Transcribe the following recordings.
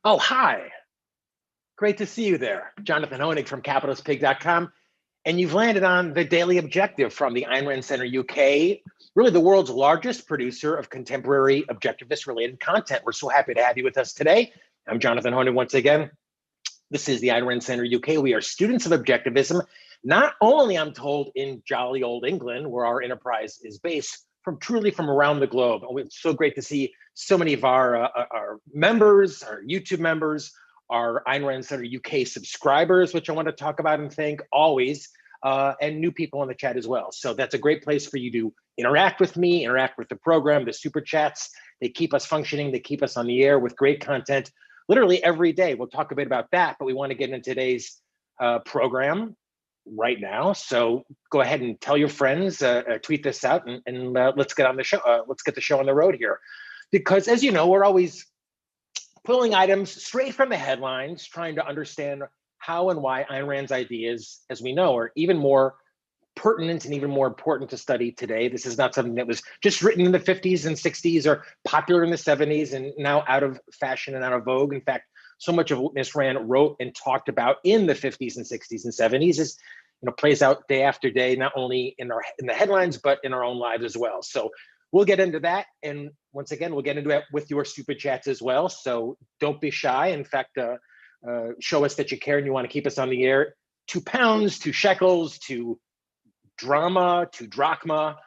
Oh, hi. Great to see you there. Jonathan Hoenig from CapitalistPig.com. And you've landed on the Daily Objective from the Ayn Rand Center UK, really the world's largest producer of contemporary objectivist-related content. We're so happy to have you with us today. I'm Jonathan Hoenig once again. This is the Ayn Rand Center UK. We are students of objectivism, not only, I'm told, in jolly old England, where our enterprise is based, truly from around the globe. And it's so great to see so many of our members, our YouTube members, our Ayn Rand Center UK subscribers, which I want to talk about and thank always, and new people in the chat as well. So that's a great place for you to interact with me, interact with the program, the super chats. They keep us functioning, they keep us on the air with great content literally every day. We'll talk a bit about that, but we want to get into today's program right now. So go ahead and tell your friends, tweet this out, and let's get on the show. Let's get the show on the road here. Because as you know, we're always pulling items straight from the headlines, trying to understand how and why Ayn Rand's ideas, as we know, are even more pertinent and even more important to study today. This is not something that was just written in the 50s and 60s or popular in the 70s and now out of fashion and out of vogue. In fact, so much of what Ms. Rand wrote and talked about in the 50s and 60s and 70s is, plays out day after day, not only in the headlines, but in our own lives as well. So we'll get into that. And once again, we'll get into it with your super chats as well. So don't be shy. In fact, show us that you care and you want to keep us on the air. £2, 2 shekels, to drama, to drachma.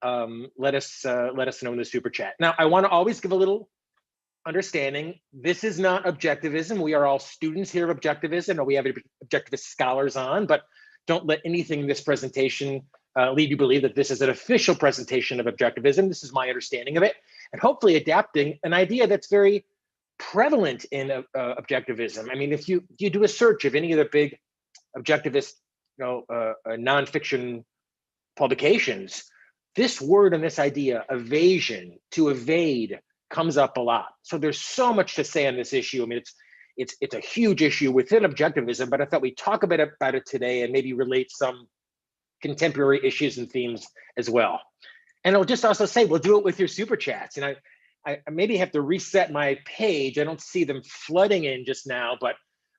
Let us know in the super chat. Now, I want to always give a little understanding. This is not objectivism. We are all students here of objectivism, or we have objectivist scholars on, but don't let anything in this presentation lead you to believe that this is an official presentation of objectivism. This is my understanding of it, and hopefully adapting an idea that's very prevalent in objectivism. I mean, if you do a search of any of the big objectivist, nonfiction publications, this word and this idea, evasion, to evade, comes up a lot. So there's so much to say on this issue. I mean, it's a huge issue within objectivism, but I thought we'd talk a bit about it today and maybe relate some contemporary issues and themes as well. And I'll just also say, we'll do it with your super chats. And I maybe have to reset my page. I don't see them flooding in just now, but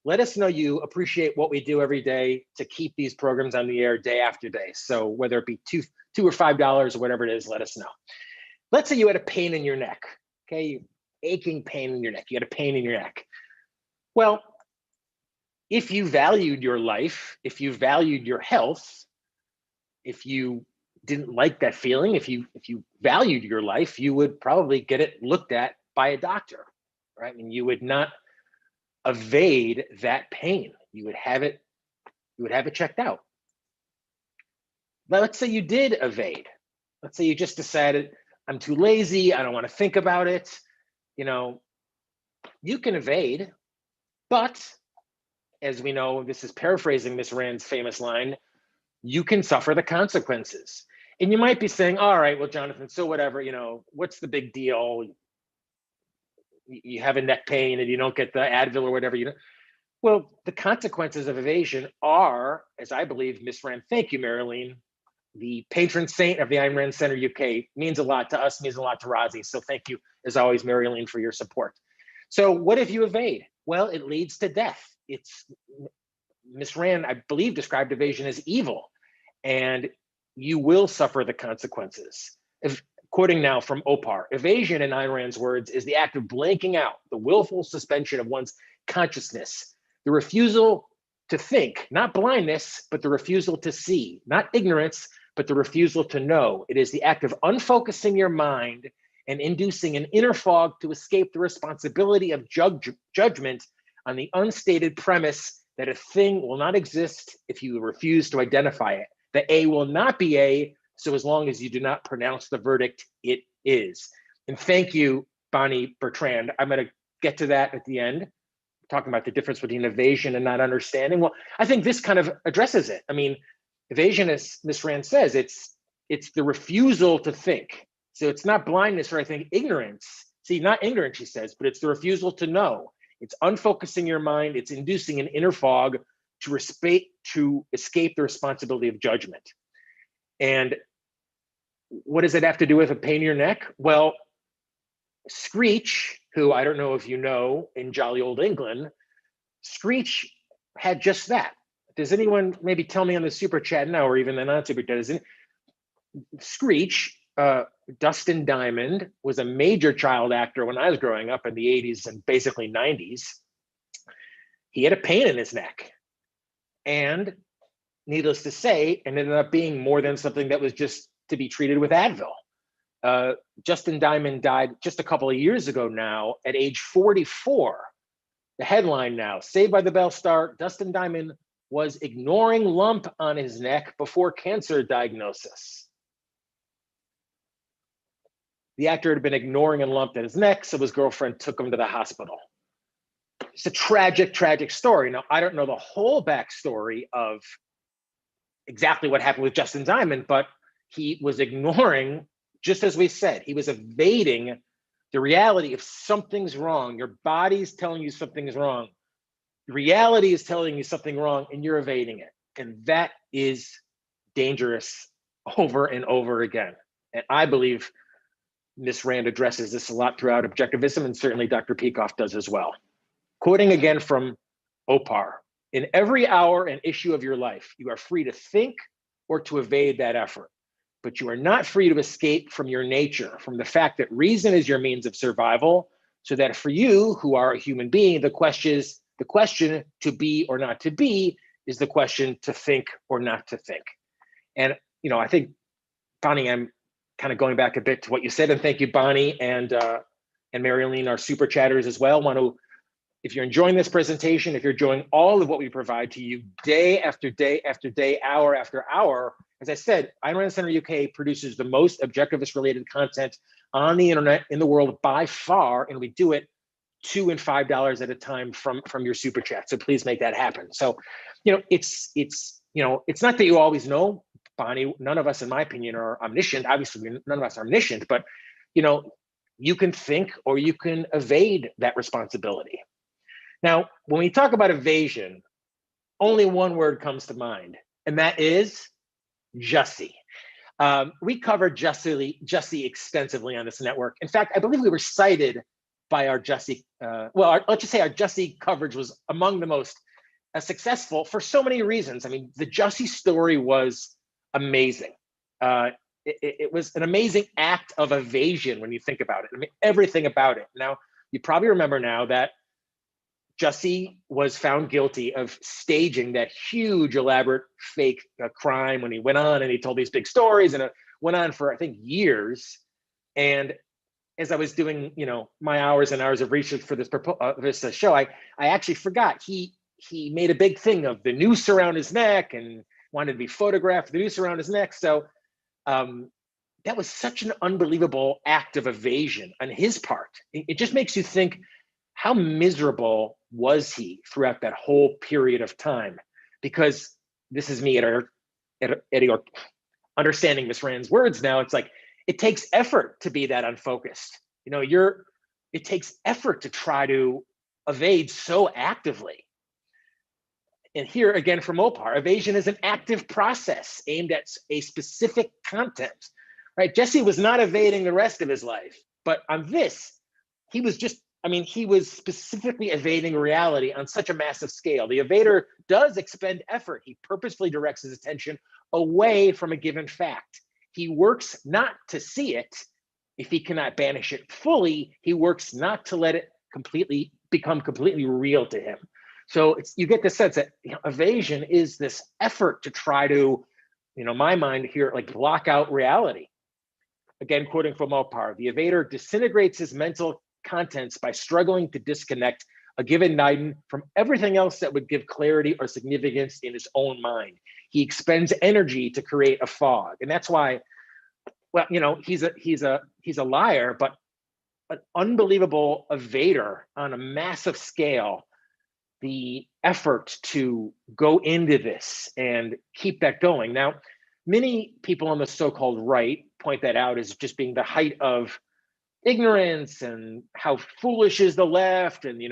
let us know you appreciate what we do every day to keep these programs on the air day after day. So whether it be $2 or $5 or whatever it is, let us know. Let's say you had a pain in your neck, okay? Aching pain in your neck. You had a pain in your neck. Well, if you valued your life, if you valued your health, if you didn't like that feeling, if you valued your life, you would probably get it looked at by a doctor, right? And you would not evade that pain. You would have it checked out. Now, let's say you did evade. Let's say you just decided, I'm too lazy, I don't want to think about it. You can evade, but as we know, this is paraphrasing Ms. Rand's famous line, you can suffer the consequences. And you might be saying, all right, well, Jonathan, so whatever, what's the big deal? You have a neck pain and you don't get the Advil or whatever, Well, the consequences of evasion are, as I believe, Ms. Rand, thank you, Marilyn, the patron saint of the Ayn Rand Center UK, means a lot to us, means a lot to Razi. So thank you, as always, Marilyn, for your support. So what if you evade? Well, it leads to death. Ms. Rand, I believe, described evasion as evil, and you will suffer the consequences. Quoting now from Opar, evasion, in Ayn Rand's words, is the act of blanking out, the willful suspension of one's consciousness, the refusal to think, not blindness, but the refusal to see, not ignorance, but the refusal to know. It is the act of unfocusing your mind and inducing an inner fog to escape the responsibility of judgment on the unstated premise that a thing will not exist if you refuse to identify it. The A will not be A, so as long as you do not pronounce the verdict, it is. And thank you, Bonnie Bertrand. I'm going to get to that at the end, talking about the difference between evasion and not understanding. Well, I think this kind of addresses it. I mean, evasion, as Ms. Rand says, it's the refusal to think. So it's not blindness or I think ignorance. See, not ignorance, she says, but it's the refusal to know. It's unfocusing your mind. It's inducing an inner fog to escape the responsibility of judgment. And what does it have to do with a pain in your neck? Well, screech who I don't know if you know, in jolly old England, Screech had just that. Does anyone maybe tell me on the super chat now, or even the non-super chat, is it Screech, Dustin Diamond, was a major child actor when I was growing up in the 80s and basically 90s. He had a pain in his neck. And needless to say, it ended up being more than something that was just to be treated with Advil. Justin Diamond died just a couple of years ago now at age 44. The headline now, Saved by the Bell star Dustin Diamond was ignoring lump on his neck before cancer diagnosis. The actor had been ignoring a lump in his neck, so his girlfriend took him to the hospital. It's a tragic, tragic story. Now, I don't know the whole backstory of exactly what happened with Justin Diamond, but he was ignoring, just as we said, he was evading the reality of something's wrong. Your body's telling you something's wrong. Reality is telling you something wrong, and you're evading it. And that is dangerous over and over again. And I believe Ms. Rand addresses this a lot throughout Objectivism, and certainly Dr. Peikoff does as well. Quoting again from Opar, in every hour and issue of your life, you are free to think or to evade that effort, but you are not free to escape from your nature, from the fact that reason is your means of survival, so that for you, who are a human being, the question to be or not to be is the question to think or not to think. And, I think, Bonnie, I'm kind of going back a bit to what you said, and thank you, Bonnie and Marilyn, our super chatters as well. If you're enjoying this presentation, if you're enjoying all of what we provide to you day after day after day, hour after hour, as I said, Ayn Rand Center UK produces the most objectivist-related content on the internet in the world by far, and we do it $2 and $5 at a time from your super chat. So please make that happen. So, it's not that you always know, Bonnie. None of us, in my opinion, are omniscient. Obviously, none of us are omniscient, but you can think or you can evade that responsibility. Now, when we talk about evasion, only one word comes to mind, and that is Jussie. We covered Jussie extensively on this network. In fact, I believe we were cited by our Jussie, let's just say our Jussie coverage was among the most successful for so many reasons. I mean, the Jussie story was amazing. It was an amazing act of evasion when you think about it. I mean, everything about it. Now, you probably remember now that Jussie was found guilty of staging that huge, elaborate, fake crime when he went on and he told these big stories, and it went on for, I think, years. And as I was doing, my hours and hours of research for this show, I actually forgot he made a big thing of the noose around his neck and wanted to be photographed, the noose around his neck. So that was such an unbelievable act of evasion on his part. It just makes you think, how miserable was he throughout that whole period of time? Because this is me at understanding Ms. Rand's words now. It's like, it takes effort to be that unfocused. It takes effort to try to evade so actively. And here again from Opar, evasion is an active process aimed at a specific content, right? Jussie was not evading the rest of his life, but on this, he was specifically evading reality on such a massive scale. The evader does expend effort. He purposefully directs his attention away from a given fact. He works not to see it. If he cannot banish it fully, he works not to let it become completely real to him. So you get the sense that evasion is this effort to try to, my mind here, like block out reality. Again, quoting from Opar, the evader disintegrates his mental contents by struggling to disconnect a given item from everything else that would give clarity or significance in his own mind. He expends energy to create a fog, and that's why, he's a liar, but an unbelievable evader on a massive scale. The effort to go into this and keep that going. Now, many people on the so-called right point that out as just being the height of ignorance and how foolish is the left. And,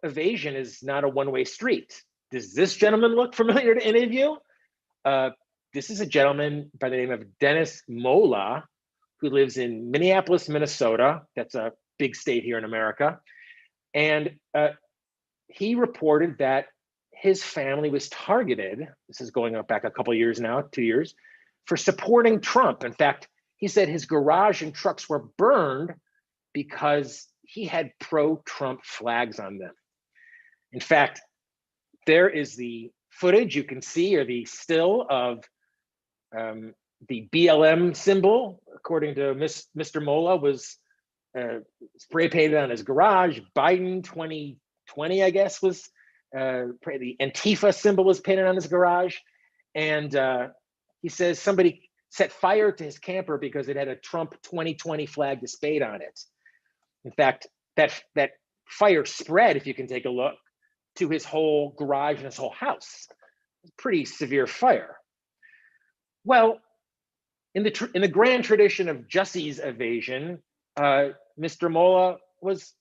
evasion is not a one-way street. Does this gentleman look familiar to any of you? This is a gentleman by the name of Dennis Mola, who lives in Minneapolis, Minnesota. That's a big state here in America. And he reported that his family was targeted, this is going back a couple of years now, 2 years, for supporting Trump. In fact, he said his garage and trucks were burned because he had pro-Trump flags on them. In fact, there is the footage you can see, or the still of the BLM symbol, according to Mr. Mola, was spray painted on his garage. Biden 2020, I guess, was the Antifa symbol was painted on his garage. And he says somebody set fire to his camper because it had a Trump 2020 flag displayed on it. In fact, that fire spread, if you can take a look, to his whole garage and his whole house. Pretty severe fire. Well, in the grand tradition of Jussie's evasion, Mr. Mola was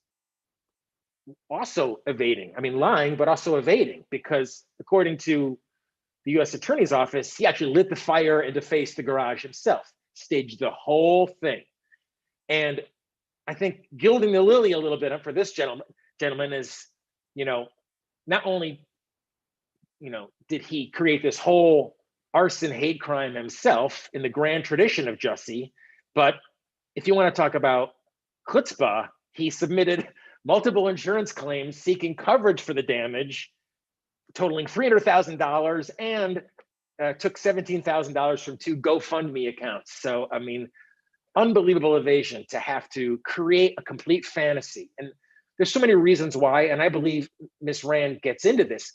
also evading. I mean, lying, but also evading, because according to the U.S. Attorney's Office, he actually lit the fire and defaced the garage himself, staged the whole thing. And I think gilding the lily a little bit for this gentleman is, not only, did he create this whole arson hate crime himself in the grand tradition of Jussie, but if you want to talk about chutzpah, he submitted multiple insurance claims seeking coverage for the damage, totaling $300,000, and took $17,000 from 2 GoFundMe accounts. So, I mean, unbelievable evasion to have to create a complete fantasy. And there's so many reasons why, and I believe Ms. Rand gets into this.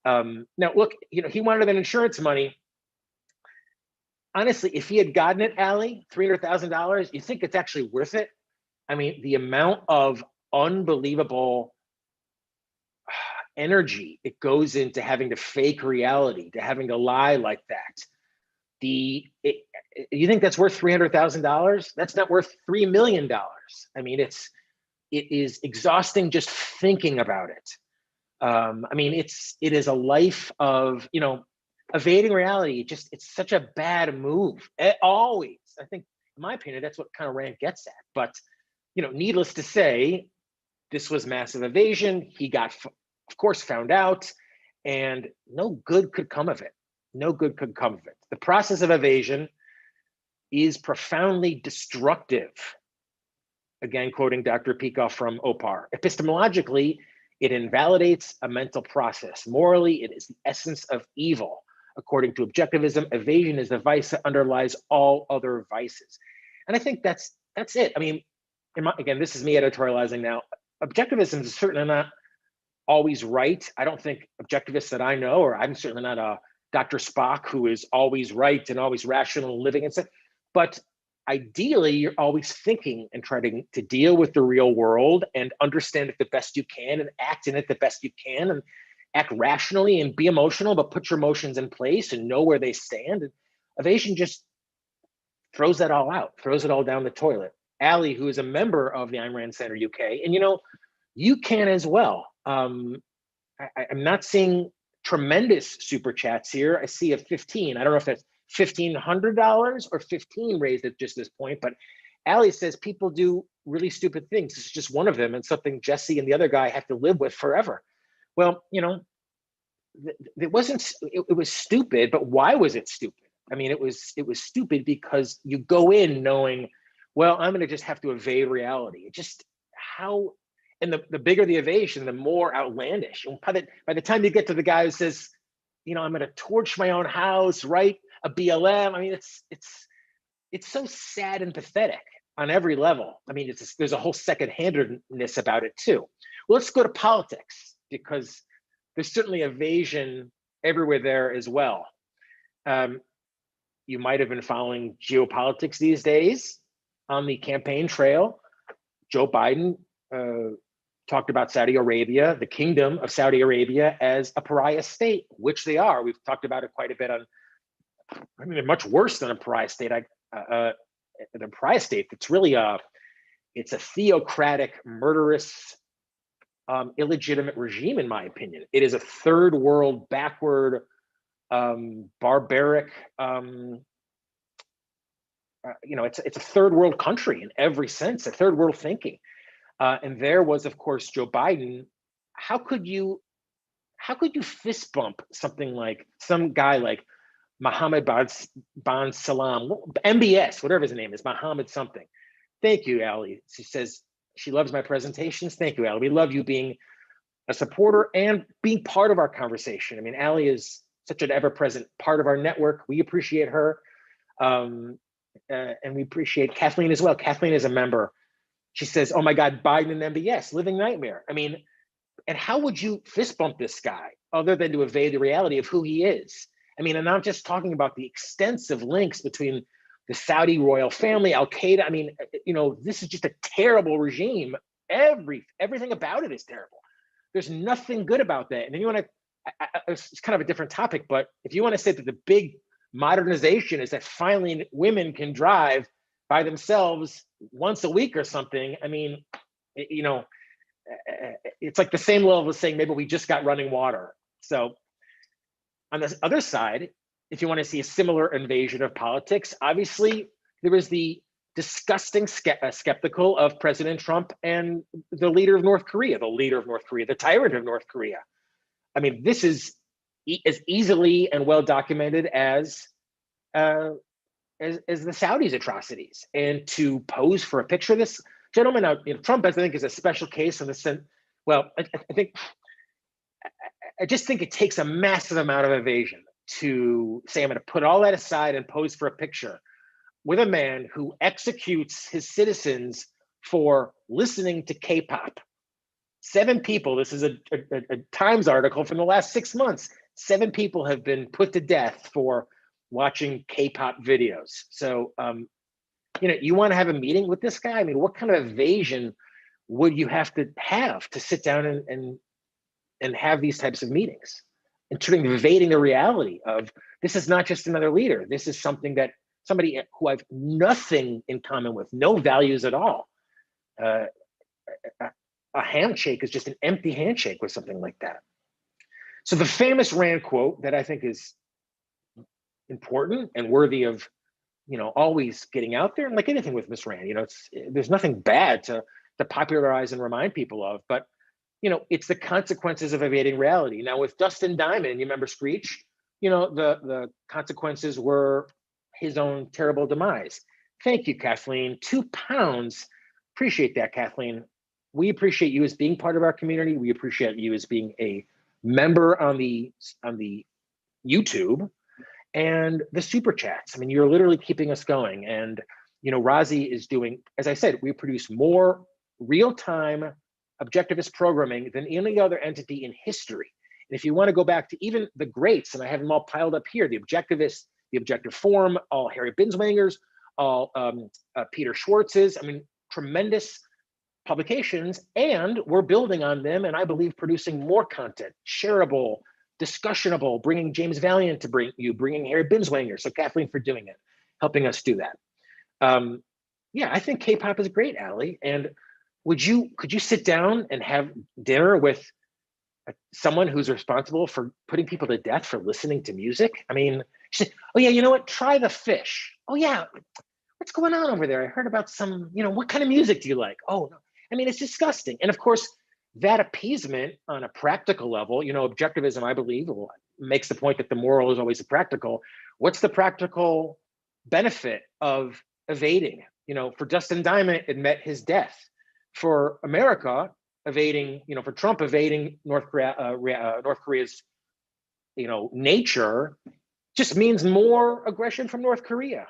Now, look, he wanted that insurance money. Honestly, if he had gotten it, Allie, $300,000, you think it's actually worth it? I mean, the amount of unbelievable energy it goes into having to fake reality, to having to lie like that. You think that's worth $300,000? That's not worth $3 million. I mean, it is exhausting just thinking about it. I mean, it is a life of, evading reality. It's such a bad move. Always, I think, in my opinion, that's what kind of Rand gets at. But, needless to say, this was massive evasion. He got, of course, found out, and no good could come of it. No good could come of it. The process of evasion is profoundly destructive. Again, quoting Dr. Peikoff from OPAR. Epistemologically, it invalidates a mental process. Morally, it is the essence of evil. According to objectivism, evasion is the vice that underlies all other vices. And I think that's it. I mean, again, this is me editorializing now. Objectivism is certainly not always right. I don't think objectivists that I know, or I'm certainly not a Dr. Spock who is always right and always rational and living and stuff. But ideally, you're always thinking and trying to deal with the real world and understand it the best you can and act in it the best you can and act rationally and be emotional, but put your emotions in place and know where they stand. And evasion just throws that all out, throws it all down the toilet. Allie, who is a member of the Ayn Rand Center UK, and you can as well. I'm not seeing tremendous super chats here. I see a 15. I don't know if that's $1,500 or 15 raised at just this point, but Allie says people do really stupid things. This is just one of them, and something Jussie and the other guy have to live with forever. Well, it was stupid, but why was it stupid? I mean, it was stupid because you go in knowing, well, I'm going to just have to evade reality. It just and the bigger the evasion, the more outlandish. And by the time you get to the guy who says, I'm going to torch my own house, write a BLM. I mean, it's so sad and pathetic on every level. I mean, there's a whole second-handedness about it too. Well, let's go to politics, because there's certainly evasion everywhere there as well. You might have been following geopolitics these days on the campaign trail. Joe Biden talked about Saudi Arabia, the kingdom of Saudi Arabia, as a pariah state, which they are. We've talked about it quite a bit they're much worse than a pariah state. The pariah state, it's really it's a theocratic, murderous, illegitimate regime, in my opinion. It is a third world, backward, barbaric it's a third world country in every sense, a third world thinking. And there was, of course, Joe Biden. How could you fist bump something like some guy like Mohammed Ban Salam, MBS, whatever his name is, Mohammed something. Thank you, Ali. She says she loves my presentations. Thank you, Ali. We love you being a supporter and being part of our conversation. I mean, Ali is such an ever-present part of our network. We appreciate her. And we appreciate Kathleen as well. Kathleen is a member. She says, oh my God, Biden and MBS, living nightmare. I mean, and how would you fist bump this guy other than to evade the reality of who he is? I mean, and I'm just talking about the extensive links between the Saudi royal family, Al-Qaeda. I mean, this is just a terrible regime. Everything about it is terrible. There's nothing good about that. And then you want to, it's kind of a different topic, but if you want to say that the big modernization is that finally women can drive by themselves once a week or something, I mean, it's like the same level as saying maybe we just got running water. So on the other side, if you want to see a similar invasion of politics, obviously there was the disgusting skeptical of President Trump and the leader of North Korea, the tyrant of North Korea. I mean, this is as easily and well documented as the Saudis' atrocities. And to pose for a picture of this gentleman, now, Trump, I think, is a special case in the sense. Well, I just think it takes a massive amount of evasion to say, I'm going to put all that aside and pose for a picture with a man who executes his citizens for listening to K-pop. 7 people, this is a Times article from the last 6 months, 7 people have been put to death for watching K-pop videos. So, you want to have a meeting with this guy? I mean, what kind of evasion would you have to sit down and have these types of meetings? And sort of evading the reality of this is not just another leader. This is something that somebody who I've nothing in common with, no values at all. A handshake is just an empty handshake with something like that. So the famous Rand quote that I think is important and worthy of, always getting out there, and like anything with Miss Rand, there's nothing bad to popularize and remind people of, but it's the consequences of evading reality. Now with Dustin Diamond, you remember Screech, the consequences were his own terrible demise. Thank you, Kathleen. £2. Appreciate that, Kathleen. We appreciate you as being part of our community. We appreciate you as being a member on the YouTube and the super chats. I mean, you're literally keeping us going. And, Razi is doing, as I said, we produce more real-time objectivist programming than any other entity in history. And if you want to go back to even the greats, and I have them all piled up here, the Objectivists, the Objective Forum, all Harry Binswangers, all Peter Schwartz's, I mean, tremendous publications, and we're building on them, and I believe producing more content, shareable, discussionable, bringing James Valiant to bringing Harry Binswanger. So Kathleen for doing it, helping us do that. Yeah, I think K-pop is great, Ali. And could you sit down and have dinner with someone who's responsible for putting people to death for listening to music? I mean, she said, oh yeah, you know what? Try the fish. Oh yeah, what's going on over there? I heard about some, what kind of music do you like? Oh no, I mean, it's disgusting. And of course, that appeasement on a practical level, objectivism, I believe, makes the point that the moral is always practical. What's the practical benefit of evading? For Dustin Diamond, it met his death. For America, evading, for Trump evading North Korea's, nature just means more aggression from North Korea.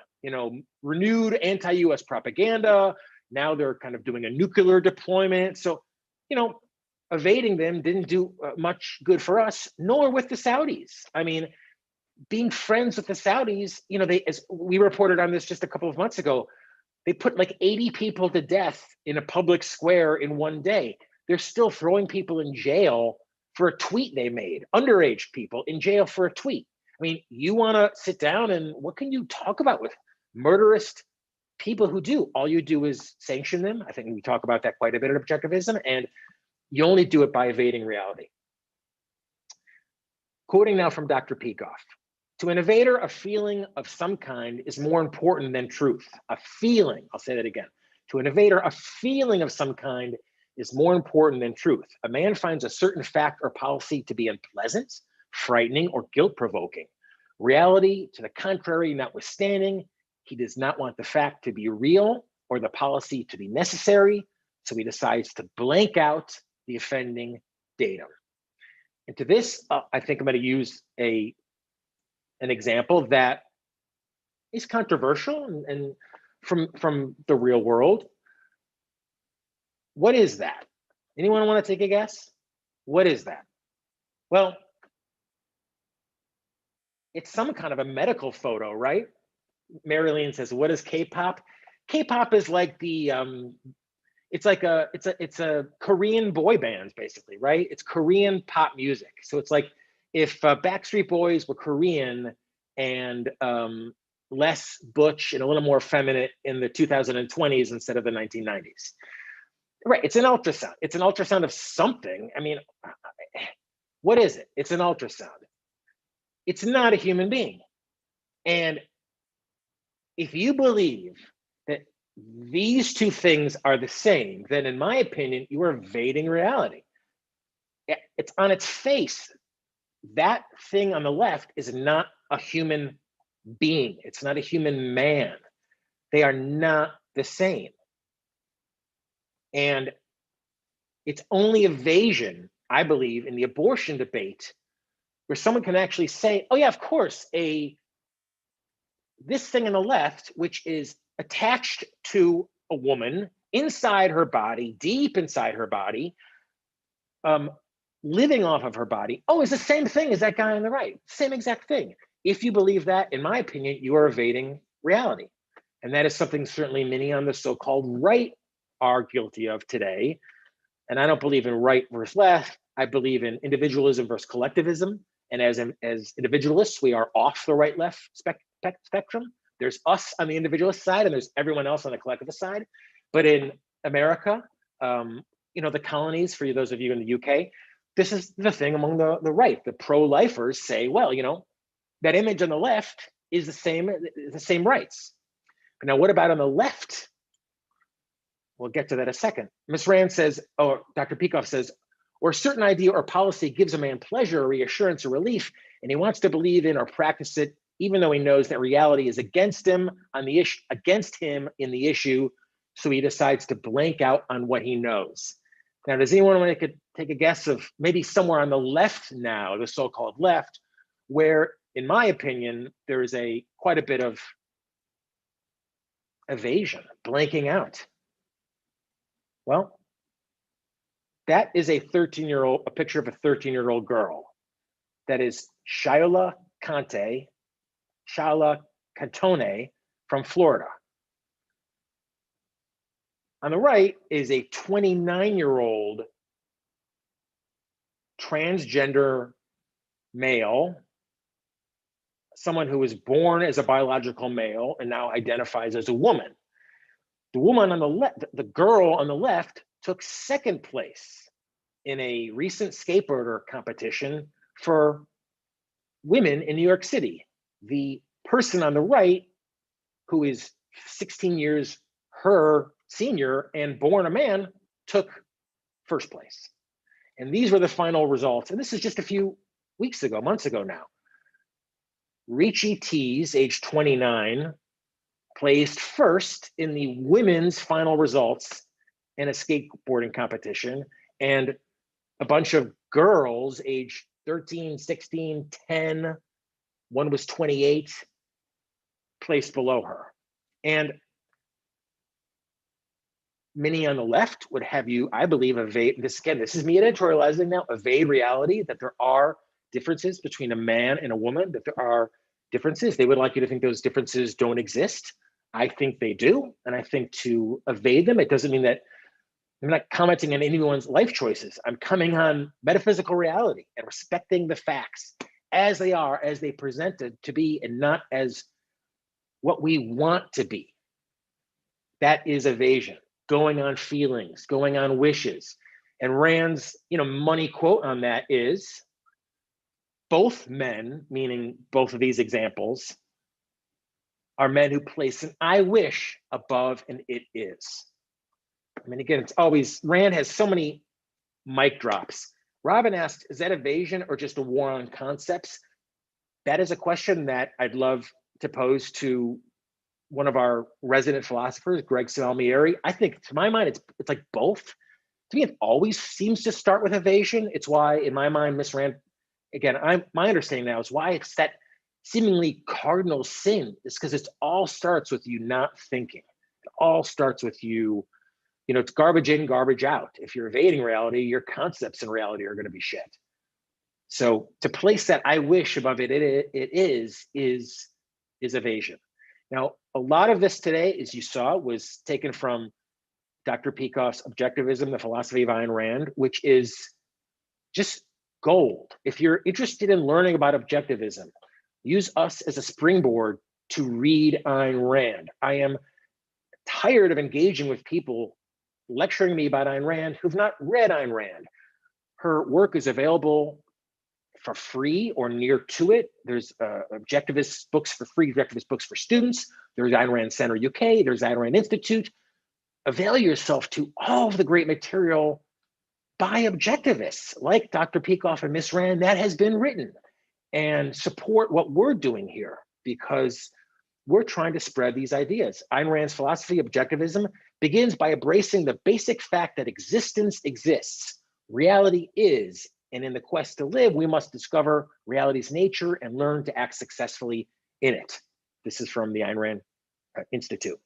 Renewed anti-US propaganda. Now they're kind of doing a nuclear deployment. So, evading them didn't do much good for us, nor with the Saudis. I mean, being friends with the Saudis, as we reported on this just a couple of months ago, they put like 80 people to death in a public square in one day. They're still throwing people in jail for a tweet they made, underage people in jail for a tweet. I mean, you want to sit down and what can you talk about with murderous people who do? All you do is sanction them. I think we talk about that quite a bit in objectivism, and you only do it by evading reality. Quoting now from Dr. Peikoff. To an invader, a feeling of some kind is more important than truth. A feeling, I'll say that again. To an invader, a feeling of some kind is more important than truth. A man finds a certain fact or policy to be unpleasant, frightening, or guilt-provoking. Reality, to the contrary, notwithstanding, he does not want the fact to be real or the policy to be necessary, so he decides to blank out the offending datum. And to this, I think I'm going to use an example that is controversial and from the real world. What is that? Anyone want to take a guess? What is that? Well, it's some kind of a medical photo, right? Marilyn says, "What is K-pop?" K-pop is like the it's a Korean boy band, basically, right? It's Korean pop music. So it's like if Backstreet Boys were Korean and less butch and a little more effeminate in the 2020s instead of the 1990s. Right, it's an ultrasound. It's an ultrasound of something. I mean, what is it? It's an ultrasound. It's not a human being. And if you believe that these two things are the same, then in my opinion, you are evading reality. It's on its face. That thing on the left is not a human being. It's not a human man. They are not the same. And it's only evasion, I believe, in the abortion debate where someone can actually say, oh yeah, of course, this thing on the left, which is attached to a woman inside her body, deep inside her body, living off of her body, it's the same thing as that guy on the right, same exact thing. If you believe that, in my opinion, you are evading reality. And that is something certainly many on the so-called right are guilty of today. And I don't believe in right versus left. I believe in individualism versus collectivism. And as individualists, we are off the right-left spectrum. There's us on the individualist side, and there's everyone else on the collectivist side. But in America, the colonies, for those of you in the UK, this is the thing among the right. The pro-lifers say, well, that image on the left is the same rights. But now, what about on the left? We'll get to that in a second. Ms. Rand says, or Dr. Peikoff says, or a certain idea or policy gives a man pleasure or reassurance or relief, and he wants to believe in or practice it, even though he knows that reality is against him in the issue, so he decides to blank out on what he knows. Now, does anyone want to take a guess of maybe somewhere on the left now, the so-called left, where, in my opinion, there is quite a bit of evasion, blanking out? Well, that is a picture of a 13-year-old girl. That is Shayla Cantone from Florida. On the right is a 29-year-old transgender male, someone who was born as a biological male and now identifies as a woman. The woman on the left, the girl on the left, took second place in a recent skateboarder competition for women in New York City. The person on the right, who is 16 years her senior and born a man, took first place. And these were the final results. And this is just a few months ago now. Ricci Tees, age 29, placed first in the women's final results in a skateboarding competition, and a bunch of girls age 13, 16, 10, one was 28, placed below her. And many on the left would have you, I believe, evade this. Again, this is me editorializing now, evade reality, that there are differences between a man and a woman, that there are differences. They would like you to think those differences don't exist. I think they do. And I think to evade them, it doesn't mean that I'm not commenting on anyone's life choices. I'm coming on metaphysical reality and respecting the facts as they are, as they presented to be, and not as what we want to be. That is evasion, going on feelings, going on wishes. And Rand's money quote on that is, Both men, meaning both of these examples, are men who place an I wish above an it is. I mean, again, it's always, Rand has so many mic drops. Robin asked, is that evasion or just a war on concepts? That is a question that I'd love to pose to one of our resident philosophers, Greg Salmieri. I think, to my mind, it's like both. To me, it always seems to start with evasion. It's why, in my mind, Miss Rand, again, my understanding now is why it's that seemingly cardinal sin is because it all starts with you not thinking. It all starts with you, it's garbage in, garbage out. If you're evading reality, your concepts in reality are going to be shit. So to place that I wish above it is evasion. Now, a lot of this today, as you saw, was taken from Dr. Peikoff's Objectivism, the Philosophy of Ayn Rand, which is just gold. If you're interested in learning about objectivism, use us as a springboard to read Ayn Rand. I am tired of engaging with people lecturing me about Ayn Rand who've not read Ayn Rand. Her work is available for free or near to it. There's objectivist books for free, objectivist books for students. There's Ayn Rand Center UK, there's Ayn Rand Institute. Avail yourself to all of the great material by objectivists like Dr. Peikoff and Miss Rand that has been written, and support what we're doing here because we're trying to spread these ideas. Ayn Rand's philosophy, objectivism, begins by embracing the basic fact that existence exists, reality is, and in the quest to live, we must discover reality's nature and learn to act successfully in it. This is from the Ayn Rand Institute.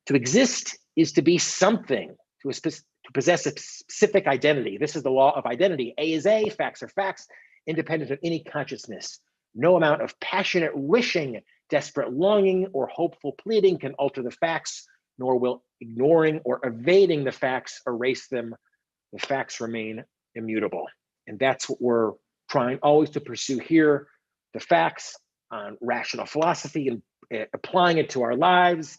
To exist is to be something, to possess a specific identity. This is the law of identity. A is A, facts are facts, independent of any consciousness. No amount of passionate wishing, desperate longing, or hopeful pleading can alter the facts, nor will ignoring or evading the facts erase them. The facts remain immutable. And that's what we're trying always to pursue here, the facts on rational philosophy and applying it to our lives,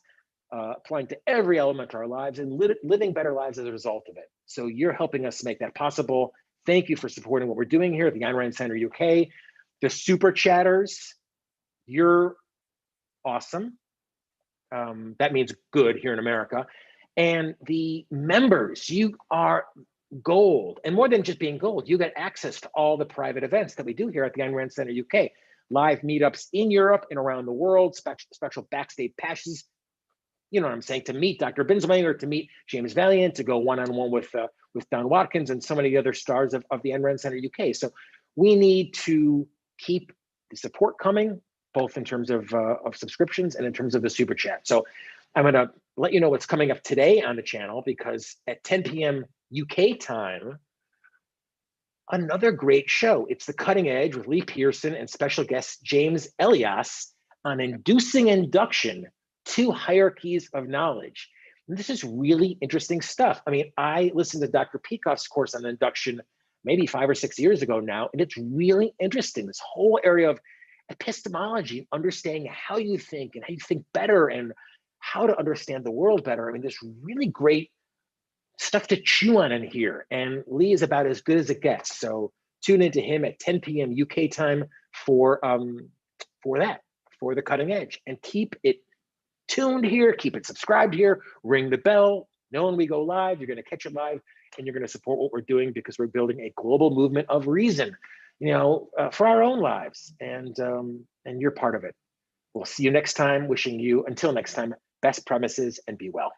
applying to every element of our lives and living better lives as a result of it. So you're helping us make that possible. Thank you for supporting what we're doing here at the Ayn Rand Center UK. The super chatters, you're awesome. That means good here in America. And the members, you are gold. And more than just being gold, you get access to all the private events that we do here at the Ayn Rand Center UK. Live meetups in Europe and around the world, special backstage passes, you know what I'm saying, to meet Dr. Binswanger, to meet James Valiant, to go one-on-one with Don Watkins and so many other stars of the Ayn Rand Center UK. So we need to keep the support coming, both in terms of subscriptions and in terms of the super chat. So I'm gonna let you know what's coming up today on the channel, because at 10 p.m. UK time, another great show. It's The Cutting Edge with Lee Pearson and special guest James Elias on inducing induction, 2 hierarchies of knowledge. And this is really interesting stuff. I mean, I listened to Dr. Peikoff's course on induction maybe 5 or 6 years ago now, and it's really interesting. This whole area of epistemology, understanding how you think and how you think better and how to understand the world better. I mean, there's really great stuff to chew on in here. And Lee is about as good as it gets. So tune into him at 10 p.m. UK time for that, for The Cutting Edge. And keep it tuned here, keep it subscribed here, ring the bell. Know when we go live, you're going to catch it live, and you're going to support what we're doing, because we're building a global movement of reason, for our own lives, and you're part of it. We'll see you next time. Wishing you, until next time, best premises, and be well.